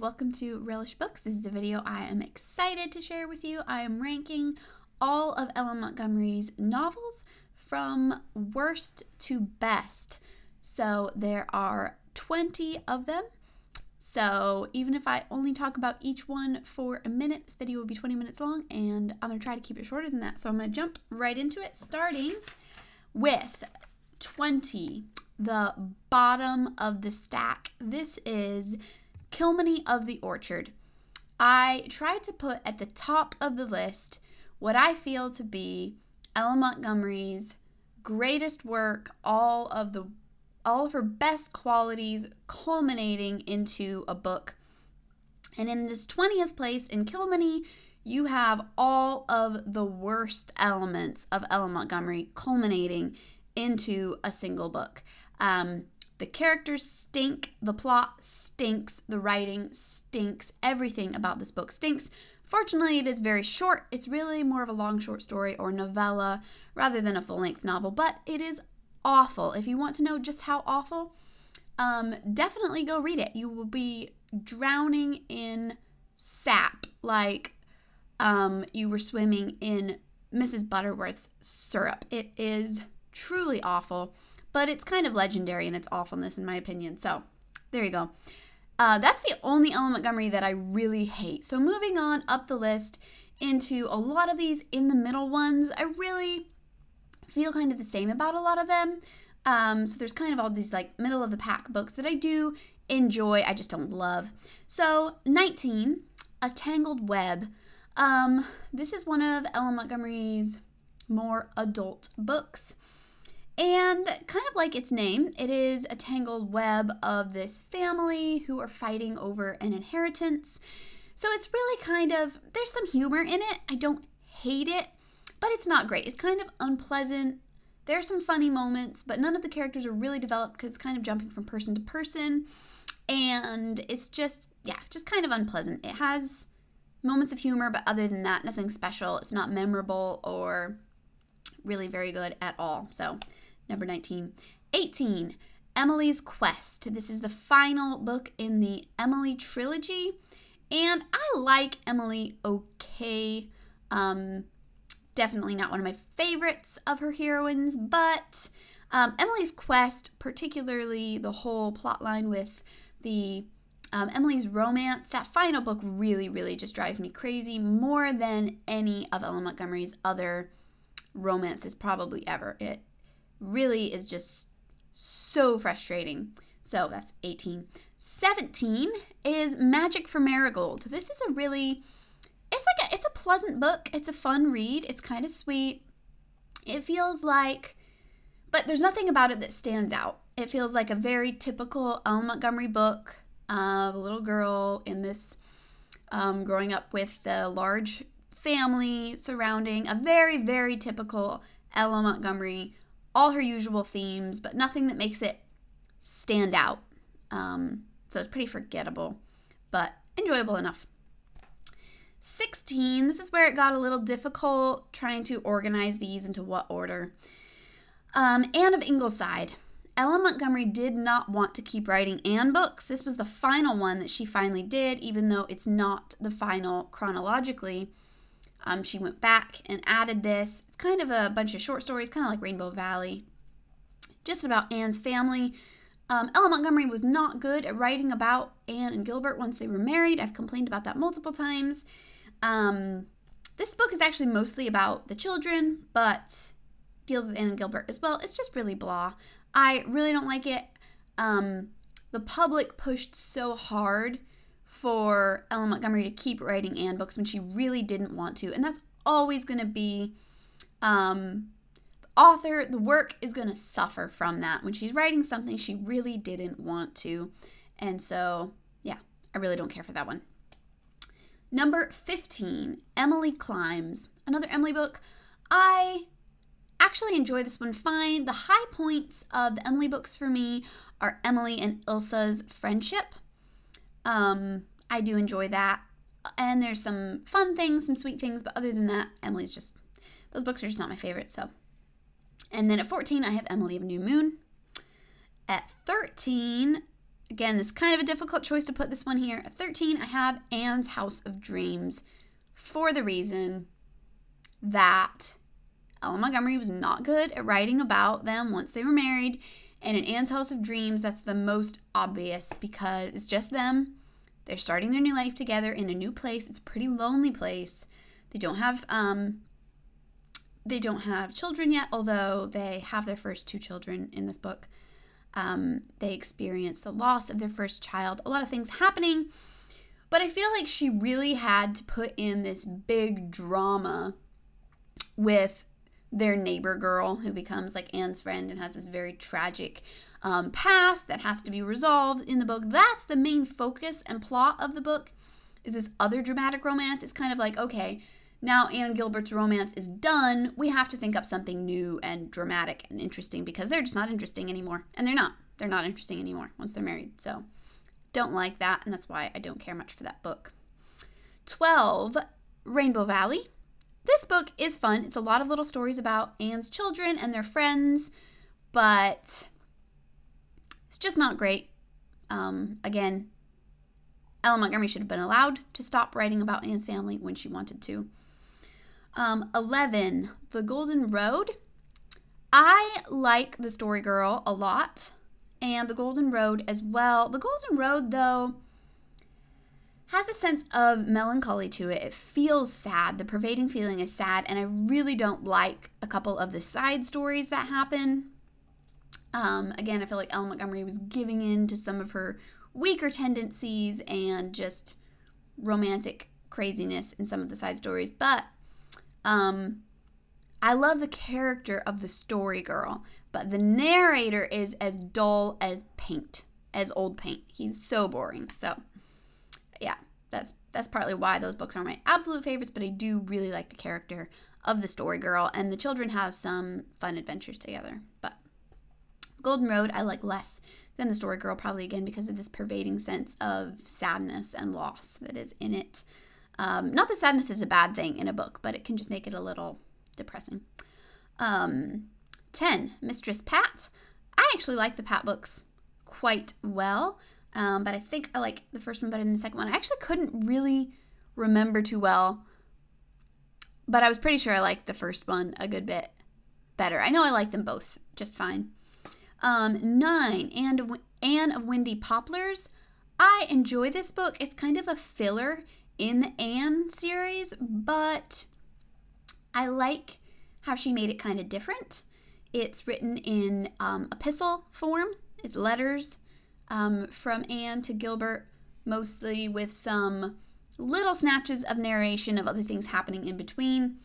welcome to Relish Books. This is a video I am excited to share with you. I am ranking all of Ellen Montgomery's novels from worst to best. So there are 20 of them. So even if I only talk about each one for a minute, this video will be 20 minutes long, and I'm going to try to keep it shorter than that. So I'm going to jump right into it, starting with 20, the bottom of the stack. This is Kilmeny of the Orchard. I tried to put at the top of the list what I feel to be Ellen Montgomery's greatest work, all of her best qualities culminating into a book. And in this 20th place in Kilmeny, you have all of the worst elements of Ellen Montgomery culminating into a single book. The characters stink, the plot stinks, the writing stinks, everything about this book stinks. Fortunately, it is very short. It's really more of a long short story or novella rather than a full-length novel, but it is awful. If you want to know just how awful, definitely go read it. You will be drowning in sap like you were swimming in Mrs. Butterworth's syrup. It is truly awful, but it's kind of legendary in its awfulness, in my opinion. So there you go. That's the only Ellen Montgomery that I really hate. So moving on up the list into a lot of these in the middle ones, I really feel kind of the same about a lot of them. So there's kind of all these like middle of the pack books that I do enjoy, I just don't love. So 19, A Tangled Web. This is one of Ellen Montgomery's more adult books. And kind of like its name, it is a tangled web of this family who are fighting over an inheritance. So it's really kind of, there's some humor in it. I don't hate it, but it's not great. It's kind of unpleasant. There are some funny moments, but none of the characters are really developed because it's kind of jumping from person to person. And it's just, yeah, just kind of unpleasant. It has moments of humor, but other than that, nothing special. It's not memorable or really very good at all. So number 19. 18, Emily's Quest. This is the final book in the Emily trilogy, and I like Emily okay. Definitely not one of my favorites of her heroines, but Emily's Quest, particularly the whole plotline with the Emily's romance, that final book really, really just drives me crazy more than any of Ellen Montgomery's other romances probably ever. It really is just so frustrating. So that's 18. 17 is Magic for Marigold. This is a really, it's a pleasant book. It's a fun read. It's kind of sweet. It feels like, but there's nothing about it that stands out. It feels like a very typical Ellen Montgomery book. The little girl in this growing up with the large family surrounding a very, very typical Ellen Montgomery, all her usual themes, but nothing that makes it stand out. So it's pretty forgettable, but enjoyable enough. 16, this is where it got a little difficult trying to organize these into what order. Anne of Ingleside. Ellen Montgomery did not want to keep writing Anne books. This was the final one that she finally did, even though it's not the final chronologically. She went back and added this. It's kind of a bunch of short stories, kind of like Rainbow Valley, just about Anne's family. Ellen Montgomery was not good at writing about Anne and Gilbert once they were married. I've complained about that multiple times. This book is actually mostly about the children, but deals with Anne and Gilbert as well. It's just really blah. I really don't like it. The public pushed so hard for Ellen Montgomery to keep writing Anne books when she really didn't want to. And that's always going to be, the author, the work is going to suffer from that when she's writing something she really didn't want to. And so, yeah, I really don't care for that one. Number 15, Emily Climbs. Another Emily book. I actually enjoy this one fine. The high points of the Emily books for me are Emily and Ilsa's friendship. I do enjoy that, and there's some fun things, some sweet things, but other than that, Emily's just, those books are just not my favorite. So, and then at 14, I have Emily of New Moon. At 13, Again, this is kind of a difficult choice to put this one here. At 13, I have Anne's House of Dreams for the reason that Ellen Montgomery was not good at writing about them once they were married. And in Anne's House of Dreams, that's the most obvious because it's just them. They're starting their new life together in a new place. It's a pretty lonely place. They don't have children yet, although they have their first 2 children in this book. They experience the loss of their first child. A lot of things happening. But I feel like she really had to put in this big drama with their neighbor girl who becomes like Anne's friend and has this very tragic past that has to be resolved in the book. That's the main focus and plot of the book, is this other dramatic romance. It's kind of like, okay, now Anne and Gilbert's romance is done. We have to think up something new and dramatic and interesting because they're just not interesting anymore. And they're not. They're not interesting anymore once they're married. So don't like that, and that's why I don't care much for that book. 12, Rainbow Valley. This book is fun. It's a lot of little stories about Anne's children and their friends, but it's just not great. Again, Ellen Montgomery should have been allowed to stop writing about Anne's family when she wanted to. 11, The Golden Road. I like The Story Girl a lot, and The Golden Road as well. The Golden Road, though, has a sense of melancholy to it. It feels sad. The pervading feeling is sad, and I really don't like a couple of the side stories that happen. Again, I feel like Ellen Montgomery was giving in to some of her weaker tendencies and just romantic craziness in some of the side stories, but I love the character of the story girl, but the narrator is as dull as paint, as old paint. He's so boring. So yeah, that's partly why those books are my absolute favorites, but I do really like the character of the story girl, and the children have some fun adventures together. But Golden Road I like less than the story girl, probably again because of this pervading sense of sadness and loss that is in it. Not that sadness is a bad thing in a book, but it can just make it a little depressing. 10, Mistress Pat. I actually like the Pat books quite well, but I think I like the first one better than the second one. I actually couldn't really remember too well, but I was pretty sure I liked the first one a good bit better. I know I like them both just fine. 9, Anne of Windy Poplars. I enjoy this book. It's kind of a filler in the Anne series, but I like how she made it kind of different. It's written in epistle form. It's letters from Anne to Gilbert, mostly with some little snatches of narration of other things happening in between.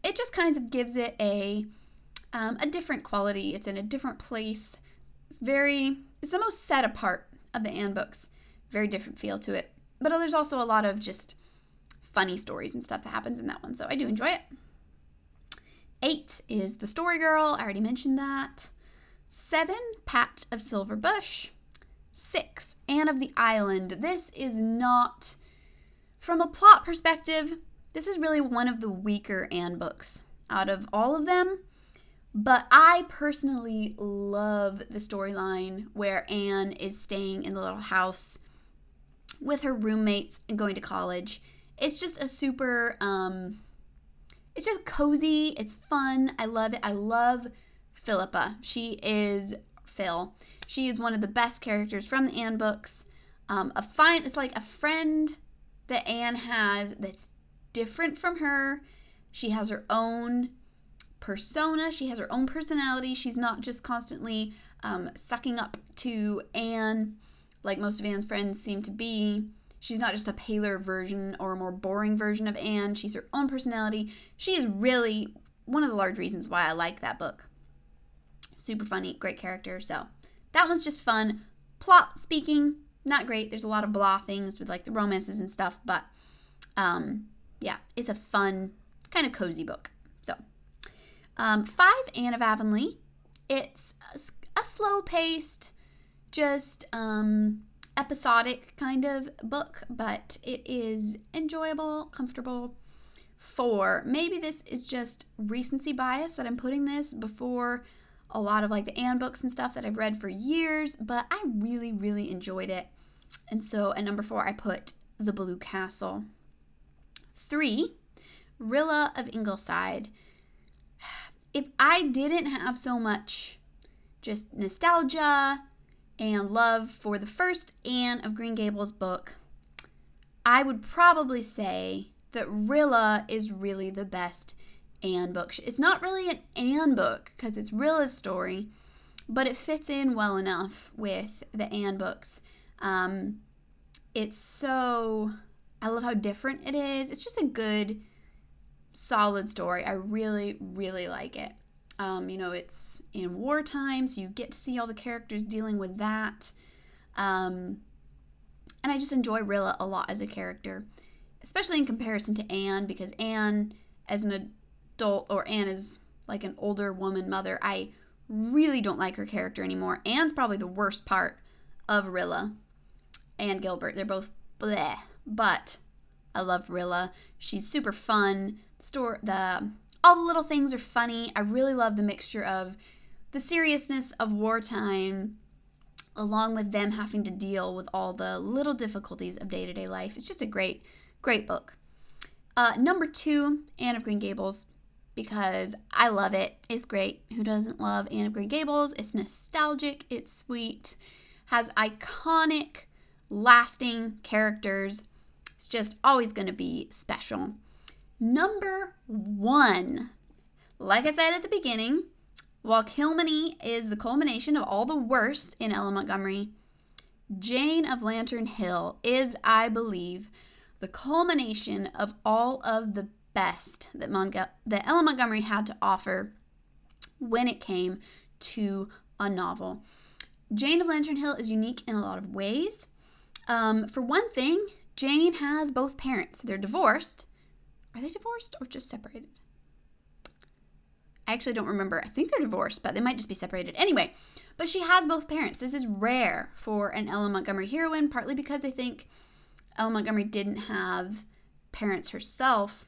It just kind of gives it a different quality. It's in a different place. It's the most set apart of the Anne books. Very different feel to it. But there's also a lot of just funny stories and stuff that happens in that one, so I do enjoy it. 8 is The Story Girl. I already mentioned that. 7, Pat of Silver Bush. 6, Anne of the Island. This is not, from a plot perspective, this is really one of the weaker Anne books out of all of them. But I personally love the storyline where Anne is staying in the little house with her roommates and going to college. It's just a super, it's just cozy. It's fun. I love it. I love Philippa. She is one of the best characters from the Anne books. It's like a friend that Anne has that's different from her. She has her own persona. She has her own personality. She's not just constantly sucking up to Anne like most of Anne's friends seem to be. She's not just a paler version or a more boring version of Anne. She's her own personality. She is really one of the large reasons why I like that book. Super funny, great character. So that one's just fun. Plot speaking, not great. There's a lot of blah things with like the romances and stuff, but yeah, it's a fun, kind of cozy book. So 5, Anne of Avonlea. It's a slow-paced, just episodic kind of book, but it is enjoyable, comfortable. 4, maybe this is just recency bias that I'm putting this before a lot of like the Anne books and stuff that I've read for years, but I really, really enjoyed it. And so at number 4, I put The Blue Castle. 3, Rilla of Ingleside. If I didn't have so much just nostalgia and love for the first Anne of Green Gables book, I would probably say that Rilla is really the best Anne book. It's not really an Anne book because it's Rilla's story, but it fits in well enough with the Anne books. It's so, I love how different it is. It's just a good, solid story. I really, really like it. It's in wartime, so you get to see all the characters dealing with that. And I just enjoy Rilla a lot as a character, especially in comparison to Anne, because Anne, as an adult, or Anne is like an older woman mother, I really don't like her character anymore. Anne's probably the worst part of Rilla and Gilbert. They're both bleh, but I love Rilla. She's super fun. All the little things are funny. I really love the mixture of the seriousness of wartime along with them having to deal with all the little difficulties of day-to-day life. It's just a great, great book. Number 2, Anne of Green Gables, because I love it. It's great. Who doesn't love Anne of Green Gables? It's nostalgic. It's sweet. Has iconic, lasting characters. It's just always going to be special. Number 1, like I said at the beginning, while Kilmeny is the culmination of all the worst in Ella Montgomery, Jane of Lantern Hill is, I believe, the culmination of all of the best that Ella Montgomery had to offer when it came to a novel. Jane of Lantern Hill is unique in a lot of ways. For one thing, Jane has both parents. They're divorced. Are they divorced or just separated? I actually don't remember. I think they're divorced, but they might just be separated. Anyway, but she has both parents. This is rare for an Ella Montgomery heroine, partly because I think Ella Montgomery didn't have parents herself,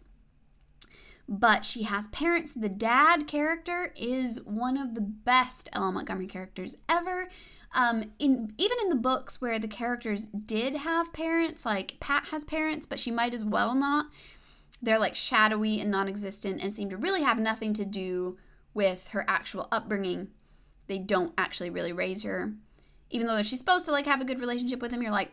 but she has parents. The dad character is one of the best Ella Montgomery characters ever. Even in the books where the characters did have parents, like Pat has parents, but she might as well not. They're like shadowy and non-existent and seem to really have nothing to do with her actual upbringing. They don't actually really raise her. Even though she's supposed to like have a good relationship with him, you're like,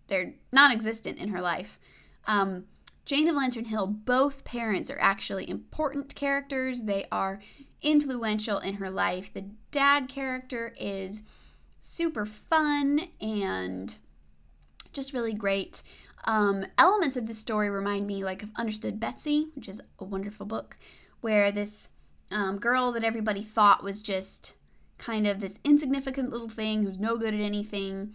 they're non-existent in her life. Jane of Lantern Hill, both parents are actually important characters. They are influential in her life. The dad character is super fun and just really great. Elements of this story remind me like of Understood Betsy, which is a wonderful book, where this girl that everybody thought was just kind of this insignificant little thing who's no good at anything.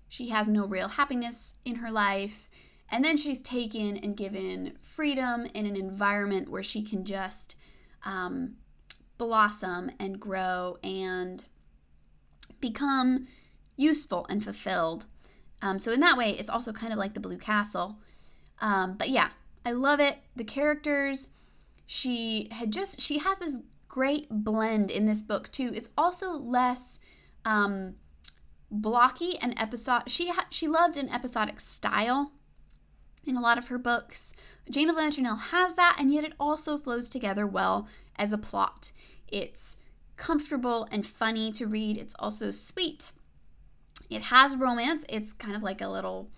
She has no real happiness in her life, and then she's taken and given freedom in an environment where she can just blossom and grow and become useful and fulfilled. So in that way, it's also kind of like The Blue Castle. But yeah, I love it. The characters, she has this great blend in this book too. It's also less blocky and episodic. She loved an episodic style in a lot of her books. Jane of Lantern Hill has that, and yet it also flows together well as a plot. It's comfortable and funny to read. It's also sweet. It has romance. It's kind of like a little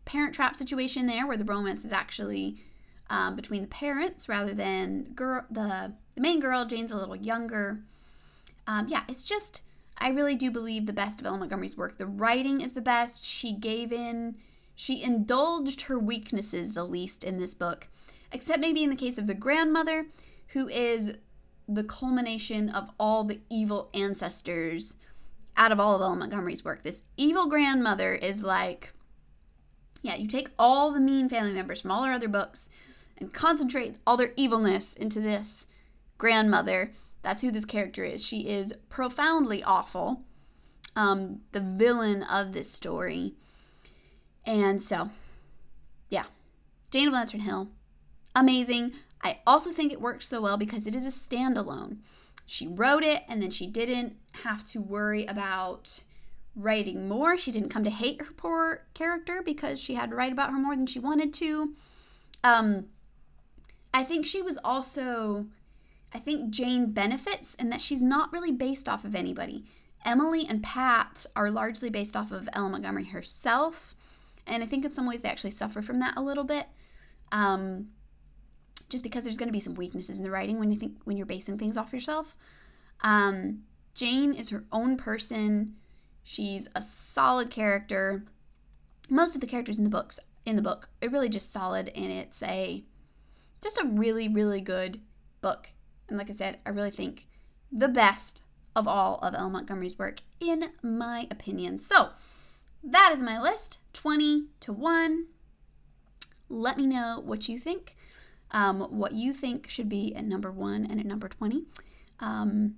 Parent Trap situation there, where the romance is actually between the parents rather than the main girl. Jane's a little younger. Yeah, it's just, I really do believe the best of Ella Montgomery's work. The writing is the best. She indulged her weaknesses the least in this book, except maybe in the case of the grandmother, who is the culmination of all the evil ancestors out of all of Ella Montgomery's work. This evil grandmother is like, yeah, you take all the mean family members from all her other books and concentrate all their evilness into this grandmother. That's who this character is. She is profoundly awful, the villain of this story. And so, yeah, Jane of Lantern Hill, amazing. I also think it works so well because it is a standalone. she wrote it and then she didn't have to worry about writing more. She didn't come to hate her poor character because she had to write about her more than she wanted to. I think she was also, I think Jane benefits in that she's not really based off of anybody. Emily and Pat are largely based off of Ellen Montgomery herself, and I think in some ways they actually suffer from that a little bit, just because there's going to be some weaknesses in the writing when you're basing things off yourself. Jane is her own person. She's a solid character. Most of the characters in the book are really just solid, and it's just a really, really good book. And like I said, I really think the best of all of Ellen Montgomery's work, in my opinion. So that is my list, 20 to 1. Let me know what you think. What you think should be at number 1 and at number 20. And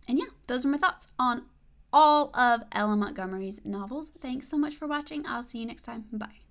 yeah, those are my thoughts on all of Ellen Montgomery's novels. Thanks so much for watching. I'll see you next time. Bye.